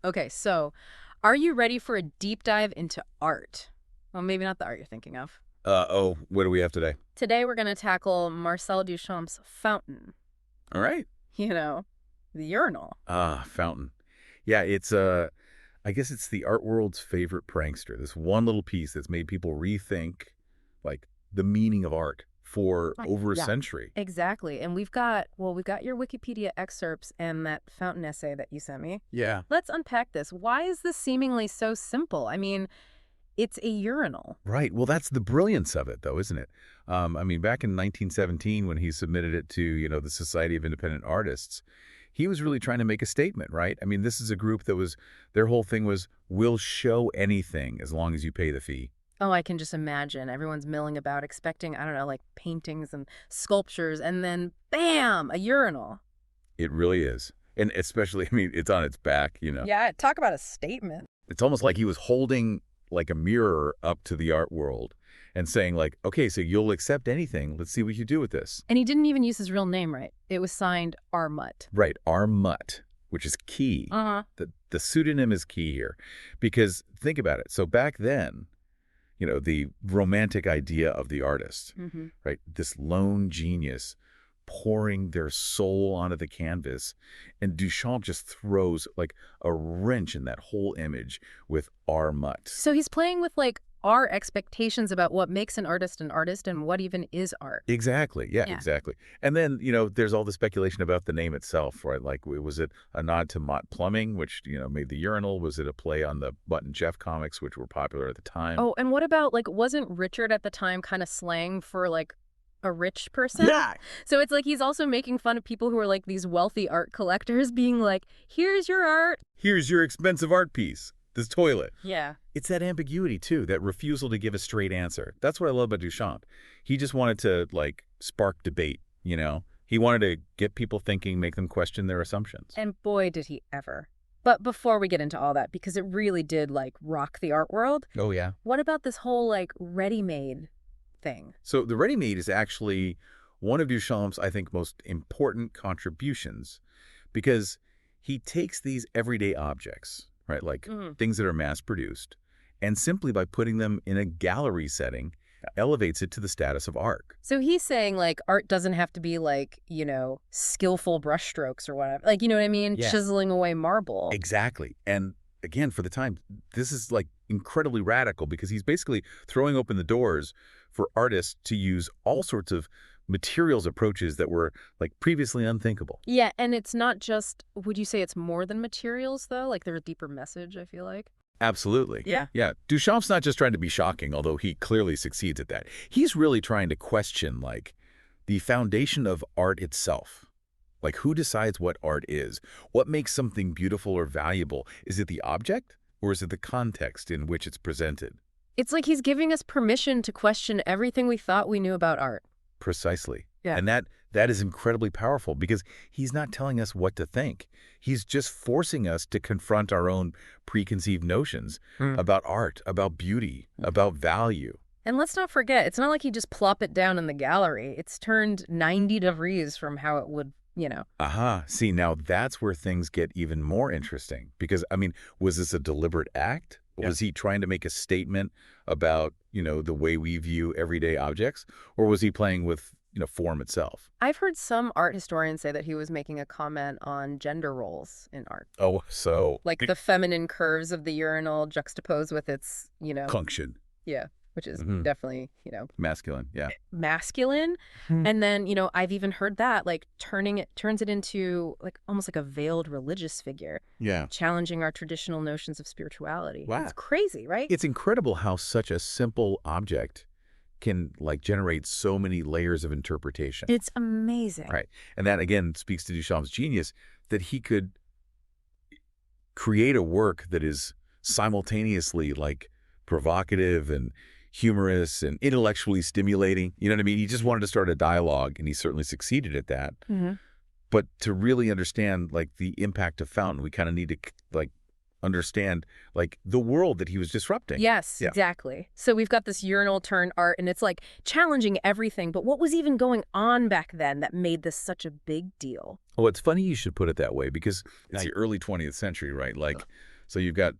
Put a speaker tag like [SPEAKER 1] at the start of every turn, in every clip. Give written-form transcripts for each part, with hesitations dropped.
[SPEAKER 1] Okay, so are you ready for a deep dive into art? Well, maybe not the art you're thinking of.
[SPEAKER 2] Oh, what do we have today?
[SPEAKER 1] Today we're going to tackle Marcel Duchamp's Fountain.
[SPEAKER 2] All right.
[SPEAKER 1] You know, the urinal.
[SPEAKER 2] Ah, Fountain. Yeah, it's I guess it's the art world's favorite prankster. This one little piece that's made people rethink like the meaning of art for
[SPEAKER 1] Right.
[SPEAKER 2] over a
[SPEAKER 1] Yeah.
[SPEAKER 2] century.
[SPEAKER 1] Exactly. And we've got your Wikipedia excerpts and that Fountain essay that you sent me.
[SPEAKER 2] Yeah.
[SPEAKER 1] Let's unpack this. Why is this seemingly so simple? I mean, it's a urinal.
[SPEAKER 2] Right. Well, that's the brilliance of it, though, isn't it? I mean, back in 1917, when he submitted it to, the Society of Independent Artists, he was really trying to make a statement, right? I mean, this is a group that was, their whole thing was, we'll show anything as long as you pay the fee.
[SPEAKER 1] Oh, I can just imagine. Everyone's milling about expecting, I don't know, like paintings and sculptures, and then bam, a urinal.
[SPEAKER 2] It really is. And especially, I mean, it's on its back.
[SPEAKER 1] Yeah, talk about a statement.
[SPEAKER 2] It's almost like he was holding like a mirror up to the art world and saying like, okay, so you'll accept anything. Let's see what you do with this.
[SPEAKER 1] And he didn't even use his real name, right? It was signed R. Mutt.
[SPEAKER 2] Right. R. Mutt, which is key.
[SPEAKER 1] Uh-huh.
[SPEAKER 2] The pseudonym is key here because think about it. So back then, the romantic idea of the artist,
[SPEAKER 1] Mm-hmm.
[SPEAKER 2] right? This lone genius pouring their soul onto the canvas. And Duchamp just throws like a wrench in that whole image with R. Mutt.
[SPEAKER 1] So he's playing with like our expectations about what makes an artist and what even is art.
[SPEAKER 2] Exactly. Yeah,
[SPEAKER 1] Yeah.
[SPEAKER 2] exactly. And then, there's all the speculation about the name itself, right? Like, was it a nod to Mott Plumbing, which, made the urinal? Was it a play on the Butt and Jeff comics, which were popular at the time?
[SPEAKER 1] Oh, and what about like wasn't Richard at the time kind of slang for like a rich person?
[SPEAKER 2] Yeah.
[SPEAKER 1] So it's like he's also making fun of people who are like these wealthy art collectors being like, here's your art.
[SPEAKER 2] Here's your expensive art piece, this toilet.
[SPEAKER 1] Yeah.
[SPEAKER 2] It's that ambiguity, too, that refusal to give a straight answer. That's what I love about Duchamp. He just wanted to, like, spark debate. He wanted to get people thinking, make them question their assumptions.
[SPEAKER 1] And boy, did he ever. But before we get into all that, because it really did like rock the art world,
[SPEAKER 2] Oh, yeah.
[SPEAKER 1] what about this whole like ready-made thing?
[SPEAKER 2] So the Readymade is actually one of Duchamp's, I think, most important contributions because he takes these everyday objects, right, like things that are mass-produced, and simply by putting them in a gallery setting, elevates it to the status of art.
[SPEAKER 1] So he's saying like art doesn't have to be like, skillful brushstrokes or whatever. Like, you know what I mean?
[SPEAKER 2] Yeah.
[SPEAKER 1] Chiseling away marble.
[SPEAKER 2] Exactly. And again, for the time, this is like incredibly radical because he's basically throwing open the doors for artists to use all sorts of materials approaches that were like previously unthinkable.
[SPEAKER 1] Yeah, and it's not just, would you say it's more than materials though? Like there's a deeper message, I feel like.
[SPEAKER 2] Absolutely.
[SPEAKER 1] Yeah.
[SPEAKER 2] Yeah. Duchamp's not just trying to be shocking, although he clearly succeeds at that. He's really trying to question, like, the foundation of art itself. Like, who decides what art is? What makes something beautiful or valuable? Is it the object, or is it the context in which it's presented?
[SPEAKER 1] It's like he's giving us permission to question everything we thought we knew about art.
[SPEAKER 2] Precisely.
[SPEAKER 1] Yeah.
[SPEAKER 2] And that is incredibly powerful because he's not telling us what to think. He's just forcing us to confront our own preconceived notions about art, about beauty, about value.
[SPEAKER 1] And let's not forget, it's not like he just plop it down in the gallery. It's turned 90 degrees from how it would,
[SPEAKER 2] Aha. See, now that's where things get even more interesting because, I mean, was this a deliberate act?
[SPEAKER 1] Yeah.
[SPEAKER 2] Was he trying to make a statement about, the way we view everyday objects? Or was he playing with, form itself?
[SPEAKER 1] I've heard some art historians say that he was making a comment on gender roles in art.
[SPEAKER 2] Oh, so...
[SPEAKER 1] Like the feminine curves of the urinal juxtaposed with its,
[SPEAKER 2] Function.
[SPEAKER 1] yeah, which is
[SPEAKER 2] Mhm.
[SPEAKER 1] definitely,
[SPEAKER 2] Masculine, yeah.
[SPEAKER 1] masculine. And then, I've even heard that like turns it into like almost like a veiled religious figure,
[SPEAKER 2] Yeah.
[SPEAKER 1] challenging our traditional notions of spirituality.
[SPEAKER 2] Wow.
[SPEAKER 1] It's crazy, right?
[SPEAKER 2] It's incredible how such a simple object can like generate so many layers of interpretation.
[SPEAKER 1] It's amazing.
[SPEAKER 2] Right. And that again speaks to Duchamp's genius that he could create a work that is simultaneously like provocative and humorous and intellectually stimulating. You know what I mean? He just wanted to start a dialogue and he certainly succeeded at that.
[SPEAKER 1] Mm-hmm.
[SPEAKER 2] But to really understand like the impact of Fountain, we kind of need to like understand like the world that he was disrupting.
[SPEAKER 1] Yes,
[SPEAKER 2] Yeah.
[SPEAKER 1] exactly. So we've got this urinal turn art and it's like challenging everything. But what was even going on back then that made this such a big deal?
[SPEAKER 2] Well, it's funny you should put it that way because it's the early 20th century, right? Like So you've got,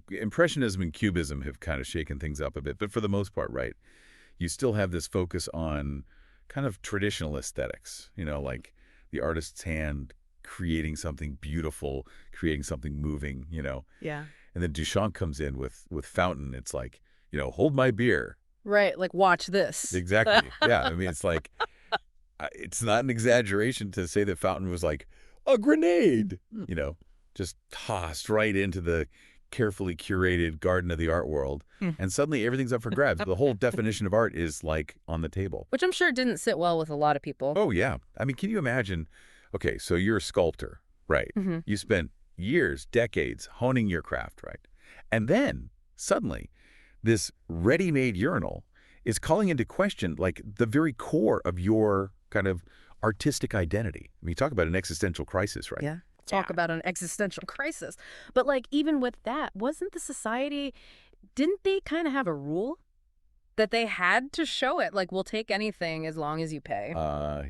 [SPEAKER 2] Impressionism and Cubism have kind of shaken things up a bit. But for the most part, right, you still have this focus on kind of traditional aesthetics, like the artist's hand creating something beautiful, creating something moving.
[SPEAKER 1] Yeah.
[SPEAKER 2] And then Duchamp comes in with Fountain. It's like, hold my beer.
[SPEAKER 1] Right, like, watch this.
[SPEAKER 2] Exactly. Yeah, I mean, it's like, it's not an exaggeration to say that Fountain was like a grenade, just tossed right into the carefully curated garden of the art world. And suddenly everything's up for grabs. The whole definition of art is like on the table.
[SPEAKER 1] Which I'm sure didn't sit well with a lot of people.
[SPEAKER 2] Oh, yeah. I mean, can you imagine? Okay, so you're a sculptor, right? You spent years, decades honing your craft, right? And then suddenly this ready-made urinal is calling into question like the very core of your kind of artistic identity. I mean, talk about an existential crisis, right?
[SPEAKER 1] Yeah. Talk about an existential crisis. But like, even with that, wasn't the society, didn't they kind of have a rule that they had to show it? Like, we'll take anything as long as you pay.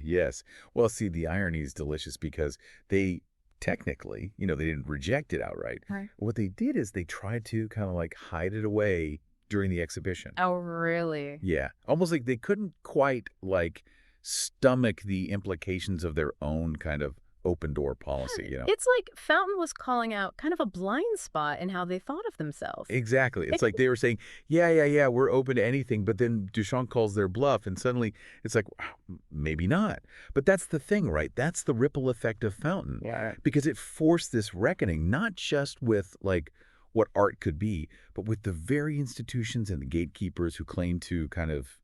[SPEAKER 2] Yes. Well, see, the irony is delicious because they technically, they didn't reject it outright.
[SPEAKER 1] Right.
[SPEAKER 2] What they did is they tried to kind of like hide it away during the exhibition.
[SPEAKER 1] Oh, really?
[SPEAKER 2] Yeah. Almost like they couldn't quite like stomach the implications of their own kind of open door policy.
[SPEAKER 1] It's like Fountain was calling out kind of a blind spot in how they thought of themselves.
[SPEAKER 2] Exactly. It's like they were saying, yeah, we're open to anything. But then Duchamp calls their bluff. And suddenly it's like, wow, maybe not. But that's the thing, right? That's the ripple effect of Fountain.
[SPEAKER 1] Yeah.
[SPEAKER 2] Because it forced this reckoning, not just with like what art could be, but with the very institutions and the gatekeepers who claim to kind of,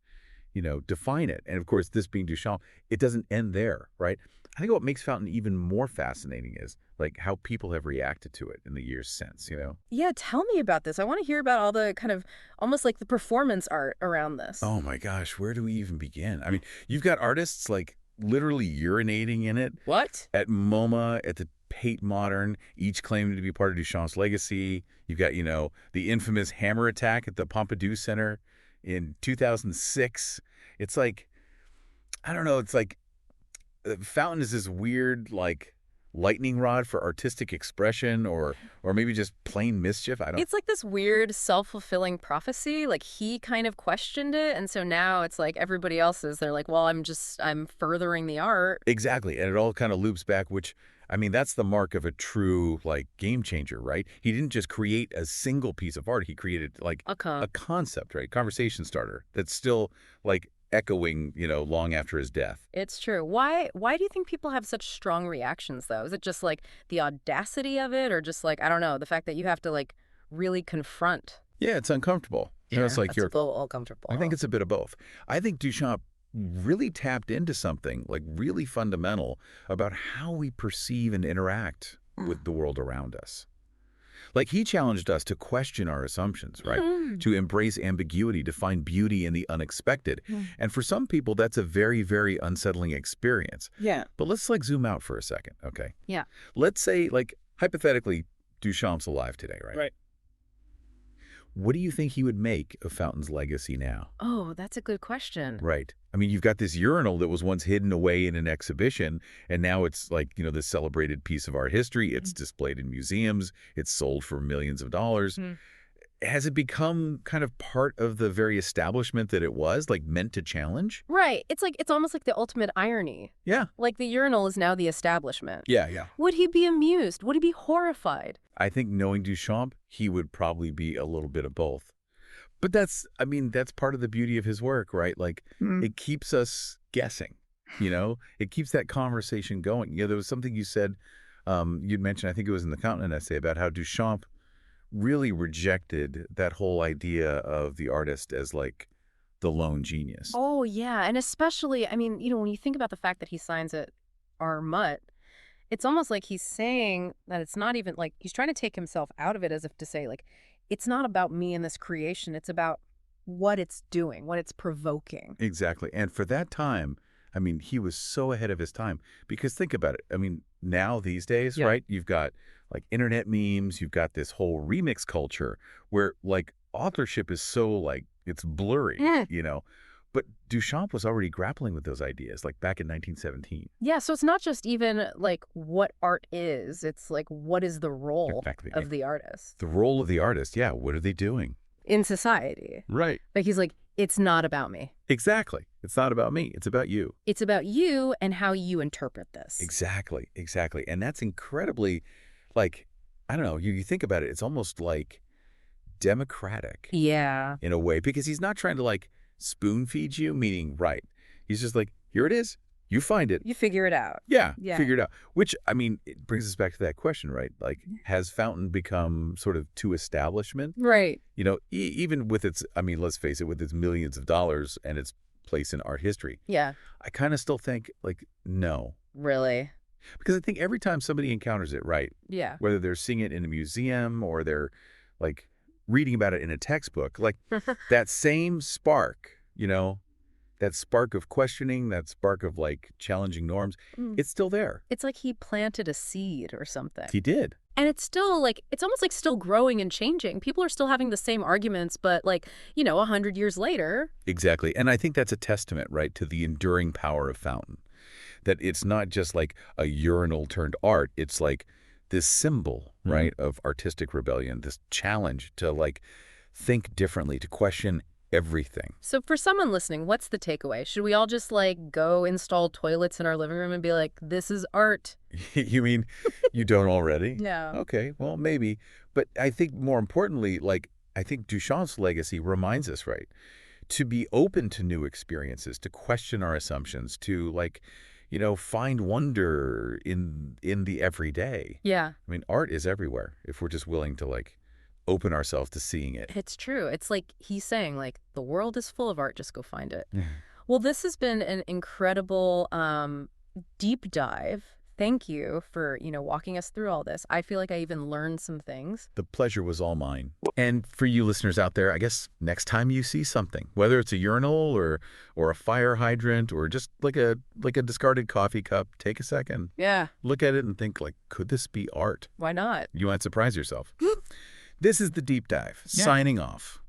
[SPEAKER 2] define it. And of course, this being Duchamp, it doesn't end there, right? I think what makes Fountain even more fascinating is like how people have reacted to it in the years since,
[SPEAKER 1] Yeah, tell me about this. I want to hear about all the kind of almost like the performance art around this.
[SPEAKER 2] Oh my gosh, where do we even begin? I mean, you've got artists like literally urinating in it.
[SPEAKER 1] What?
[SPEAKER 2] At MoMA, at the Tate Modern, each claiming to be part of Duchamp's legacy. You've got, the infamous hammer attack at the Pompidou Center in 2006. It's like, I don't know, it's like Fountain is this weird, like, lightning rod for artistic expression or maybe just plain mischief.
[SPEAKER 1] It's like this weird self-fulfilling prophecy. Like, he kind of questioned it, and so now it's like everybody else is. They're like, well, I'm furthering the art.
[SPEAKER 2] Exactly, and it all kind of loops back, which, I mean, that's the mark of a true, like, game changer, right? He didn't just create a single piece of art. He created, like, a concept, right? Conversation starter that's still, like, echoing, long after his death.
[SPEAKER 1] It's true. Why do you think people have such strong reactions, though? Is it just, like, the audacity of it, or just, like, I don't know, the fact that you have to, like, really confront?
[SPEAKER 2] Yeah, it's uncomfortable. It's like
[SPEAKER 1] you're uncomfortable.
[SPEAKER 2] I think it's a bit of both. I think Duchamp really tapped into something, like, really fundamental about how we perceive and interact with the world around us. Like, he challenged us to question our assumptions, right? To embrace ambiguity, to find beauty in the unexpected. And for some people, that's a very, very unsettling experience.
[SPEAKER 1] Yeah.
[SPEAKER 2] But let's, like, zoom out for a second, okay?
[SPEAKER 1] Yeah.
[SPEAKER 2] Let's say, like, hypothetically, Duchamp's alive today, right?
[SPEAKER 1] Right.
[SPEAKER 2] What do you think he would make of Fountain's legacy now?
[SPEAKER 1] Oh, that's a good question.
[SPEAKER 2] Right. I mean, you've got this urinal that was once hidden away in an exhibition, and now it's like, this celebrated piece of art history. It's displayed in museums. It's sold for millions of dollars. Has it become kind of part of the very establishment that it was, like, meant to challenge?
[SPEAKER 1] Right. It's almost like the ultimate irony.
[SPEAKER 2] Yeah.
[SPEAKER 1] Like, the urinal is now the establishment.
[SPEAKER 2] Yeah.
[SPEAKER 1] Would he be amused? Would he be horrified?
[SPEAKER 2] I think knowing Duchamp, he would probably be a little bit of both. But that's part of the beauty of his work, right? Like, it keeps us guessing, It keeps that conversation going. There was something you said, you'd mentioned, I think it was in the Continent essay, about how Duchamp really rejected that whole idea of the artist as, like, the lone genius.
[SPEAKER 1] Oh, yeah. And especially, I mean, when you think about the fact that he signs at our Mutt, it's almost like he's saying that it's not even, like, he's trying to take himself out of it, as if to say, like, it's not about me and this creation. It's about what it's doing, what it's provoking.
[SPEAKER 2] Exactly. And for that time, I mean, he was so ahead of his time. Because think about it. I mean, now these days, right, you've got, like, internet memes. You've got this whole remix culture where, like, authorship is so, like, it's blurry, But Duchamp was already grappling with those ideas, like back in 1917.
[SPEAKER 1] Yeah, so it's not just even like what art is, it's like what is the role
[SPEAKER 2] Exactly.
[SPEAKER 1] of the artist
[SPEAKER 2] The role of the artist, yeah, what are they doing?
[SPEAKER 1] in society.
[SPEAKER 2] Right.
[SPEAKER 1] Like he's like, it's not about me.
[SPEAKER 2] Exactly. It's not about me. It's about you.
[SPEAKER 1] It's about you and how you interpret this.
[SPEAKER 2] Exactly. Exactly. And that's incredibly, like, I don't know, you think about it, it's almost like democratic
[SPEAKER 1] Yeah.
[SPEAKER 2] in a way, because he's not trying to like spoon feed you, meaning, right. He's just like, here it is. You find it.
[SPEAKER 1] You figure it out.
[SPEAKER 2] Yeah,
[SPEAKER 1] Yeah.
[SPEAKER 2] figure it out. Which, I mean, it brings us back to that question, right? Like, has Fountain become sort of too establishment?
[SPEAKER 1] Right.
[SPEAKER 2] You know, even with its, I mean, let's face it, with its millions of dollars and its place in art history,
[SPEAKER 1] Yeah.
[SPEAKER 2] I kind of still think, like, no.
[SPEAKER 1] Really.
[SPEAKER 2] Because I think every time somebody encounters it, right,
[SPEAKER 1] Yeah.
[SPEAKER 2] whether they're seeing it in a museum or they're, like, reading about it in a textbook, like, that same spark, you know, that spark of questioning, that spark of, like, challenging norms, it's still there.
[SPEAKER 1] It's like he planted a seed or something.
[SPEAKER 2] He did.
[SPEAKER 1] And it's still like, it's almost like still growing and changing. People are still having the same arguments, but like, 100 years later.
[SPEAKER 2] Exactly. And I think that's a testament, right, to the enduring power of Fountain. That it's not just like a urinal turned art. It's like this symbol, right, of artistic rebellion, this challenge to like think differently, to question everything.
[SPEAKER 1] So for someone listening, what's the takeaway? Should we all just like go install toilets in our living room and be like, this is art?
[SPEAKER 2] You mean you don't already?
[SPEAKER 1] No.
[SPEAKER 2] Okay, well, maybe. But I think more importantly, like, I think Duchamp's legacy reminds us, right, to be open to new experiences, to question our assumptions, to like, find wonder in the everyday.
[SPEAKER 1] Yeah.
[SPEAKER 2] I mean, art is everywhere if we're just willing to like open ourselves to seeing it.
[SPEAKER 1] It's true. It's like he's saying, like, the world is full of art. Just go find it. Well, this has been an incredible deep dive. Thank you for, walking us through all this. I feel like I even learned some things.
[SPEAKER 2] The pleasure was all mine. And for you listeners out there, I guess next time you see something, whether it's a urinal or a fire hydrant or just like a discarded coffee cup, take a second.
[SPEAKER 1] Yeah.
[SPEAKER 2] Look at it and think, like, could this be art?
[SPEAKER 1] Why not?
[SPEAKER 2] You might surprise yourself. This is The Deep Dive, signing off.